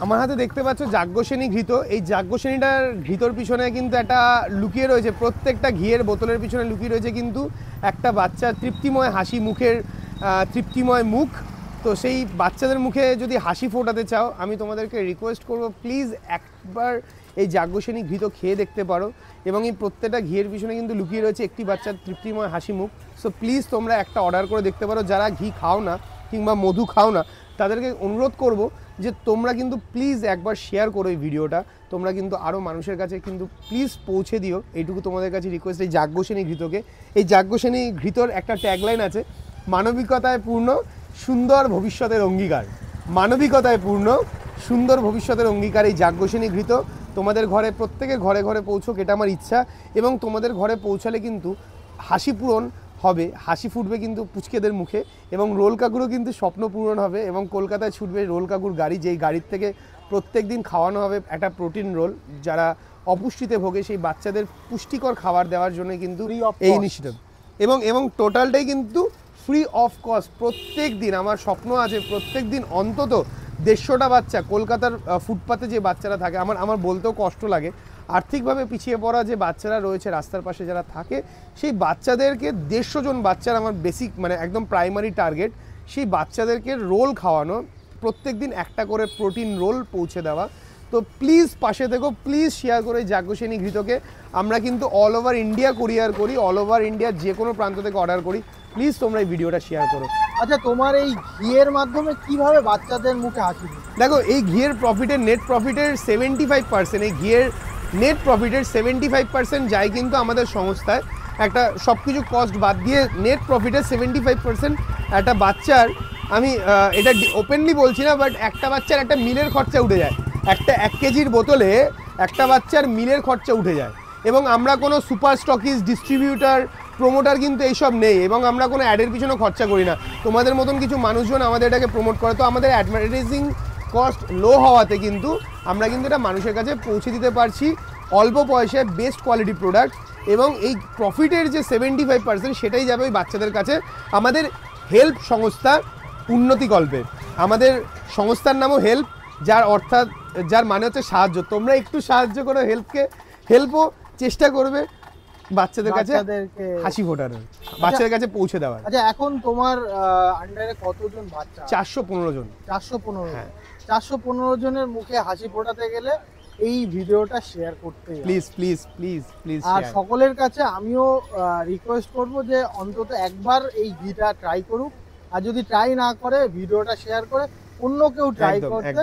আমার হাতে দেখতে পাচ্ছ যাজ্ঞসেনী ঘৃত। এই যাজ্ঞসেনীটার ঘৃতর পিছনে কিন্তু একটা লুকিয়ে রয়েছে, প্রত্যেকটা ঘিয়ের বোতলের পিছনে লুকিয়ে রয়েছে কিন্তু একটা বাচ্চার তৃপ্তিময় হাসি, মুখের তৃপ্তিময় মুখ। তো সেই বাচ্চাদের মুখে যদি হাসি ফোটাতে চাও, আমি তোমাদেরকে রিকোয়েস্ট করব প্লিজ একবার এই যাজ্ঞসেনী ঘৃত খেয়ে দেখতে পারো। এবং এই প্রত্যেকটা ঘিয়ের পিছনে কিন্তু লুকিয়ে রয়েছে একটি বাচ্চার তৃপ্তিময় হাসি মুখ। সো প্লিজ তোমরা একটা অর্ডার করে দেখতে পারো। যারা ঘি খাও না কিংবা মধু খাও না, তাদেরকে অনুরোধ করব যে তোমরা কিন্তু প্লিজ একবার শেয়ার করো এই ভিডিওটা। তোমরা কিন্তু আরও মানুষের কাছে কিন্তু প্লিজ পৌঁছে দিও, এইটুকু তোমাদের কাছে রিকোয়েস্ট। এই যাজ্ঞসেনী ঘৃতকে, এই যাজ্ঞসেনী ঘৃতর একটা ট্যাগলাইন আছে, মানবিকতায় পূর্ণ সুন্দর ভবিষ্যতের অঙ্গীকার। মানবিকতায় পূর্ণ সুন্দর ভবিষ্যতের অঙ্গীকার এই যাজ্ঞসেনী ঘৃত তোমাদের ঘরে, প্রত্যেকের ঘরে ঘরে পৌঁছোক, এটা আমার ইচ্ছা। এবং তোমাদের ঘরে পৌঁছালে কিন্তু হাসি পূরণ হবে, হাসি ফুটবে কিন্তু পুচকেদের মুখে, এবং রোল কাকুরও কিন্তু স্বপ্ন পূরণ হবে। এবং কলকাতায় ছুটবে রোল কাকুর গাড়ি, যেই গাড়ির থেকে প্রত্যেক দিন খাওয়ানো হবে একটা প্রোটিন রোল। যারা অপুষ্টিতে ভোগে সেই বাচ্চাদের পুষ্টিকর খাবার দেওয়ার জন্য কিন্তু এই ইনিশিয়েটিভ। এবং টোটালটাই কিন্তু ফ্রি অফ কস্ট। প্রত্যেক দিন আমার স্বপ্ন আছে প্রত্যেক দিন অন্তত 150টা বাচ্চা, কলকাতার ফুটপাতে যে বাচ্চারা থাকে, আমার বলতেও কষ্ট লাগে, আর্থিকভাবে পিছিয়ে পড়া যে বাচ্চারা রয়েছে রাস্তার পাশে যারা থাকে, সেই বাচ্চাদেরকে 150 জন বাচ্চার আমার বেসিক মানে একদম প্রাইমারি টার্গেট, সেই বাচ্চাদেরকে রোল খাওয়ানো, প্রত্যেক দিন একটা করে প্রোটিন রোল পৌঁছে দেওয়া। তো প্লিজ পাশে থেকো, প্লিজ শেয়ার করে যাজ্ঞসেনী ঘৃতকে। আমরা কিন্তু অল ওভার ইন্ডিয়া কুরিয়ার করি, অল ওভার ইন্ডিয়ার যে কোনো প্রান্ত থেকে অর্ডার করি। প্লিজ তোমরা এই ভিডিওটা শেয়ার করো। আচ্ছা, তোমার এই ঘিয়ের মাধ্যমে কিভাবে বাচ্চাদের মুখে হাসি? দেখো, এই ঘিয়ের প্রফিটের নেট প্রফিটের 75%, এই ঘিয়ের নেট প্রফিটের 75% যায় কিন্তু আমাদের সংস্থায়। একটা সব কিছু কস্ট বাদ দিয়ে নেট প্রফিটের 75% একটা বাচ্চার, আমি এটা ওপেনলি বলছি না, বাট একটা বাচ্চার একটা মিলের খরচা উঠে যায়। একটা 1 কেজির বোতলে একটা বাচ্চার মিলের খরচা উঠে যায়। এবং আমরা কোনো সুপার স্টকিজ, ডিস্ট্রিবিউটার, প্রোমোটার কিন্তু এইসব নেই, এবং আমরা কোনো অ্যাডের পিছনে খরচা করি না। তোমাদের মতন কিছু মানুষজন আমাদের এটাকে প্রমোট করে। তো আমাদের অ্যাডভার্টাইজিং কস্ট লো হওয়াতে কিন্তু আমরা কিন্তু এটা মানুষের কাছে পৌঁছে দিতে পারছি অল্প পয়সায় বেস্ট কোয়ালিটি প্রোডাক্ট। এবং এই প্রফিটের যে 75% সেটাই যাবে ওই বাচ্চাদের কাছে আমাদের হেল্প সংস্থার উন্নতিকল্পে। আমাদের সংস্থার নামও হেল্প, যার মানে হচ্ছে সাহায্য। তোমরা একটু সাহায্য করো হেল্পকে, হেল্পও চেষ্টা করবে বাচ্চাদের কাছে হাসি ফোটানোর, বাচ্চাদের কাছে পৌঁছে দেওয়ার। আচ্ছা, এখন তোমার আন্ডারে কতজন বাচ্চা? 415 জন। 415। হ্যাঁ, 415 জনের মুখে হাসি ফোটাতে গেলে এই ভিডিওটা শেয়ার করতে হবে। Please please please please. আর সকলের কাছে আমিও রিকোয়েস্ট করব যে অন্তত একবার এই ঘিটা ট্রাই করুক, আর যদি ট্রাই না করে ভিডিওটা শেয়ার করে অন্য কেউ ট্রাই করতে।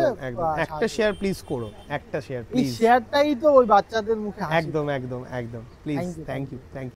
একটা শেয়ার প্লিজ করো, একটা শেয়ার এই প্লিজ। শেয়ারটাই তো ওই বাচ্চাদের মুখে হাসি। একদম একদম একদম প্লিজ। Thank you.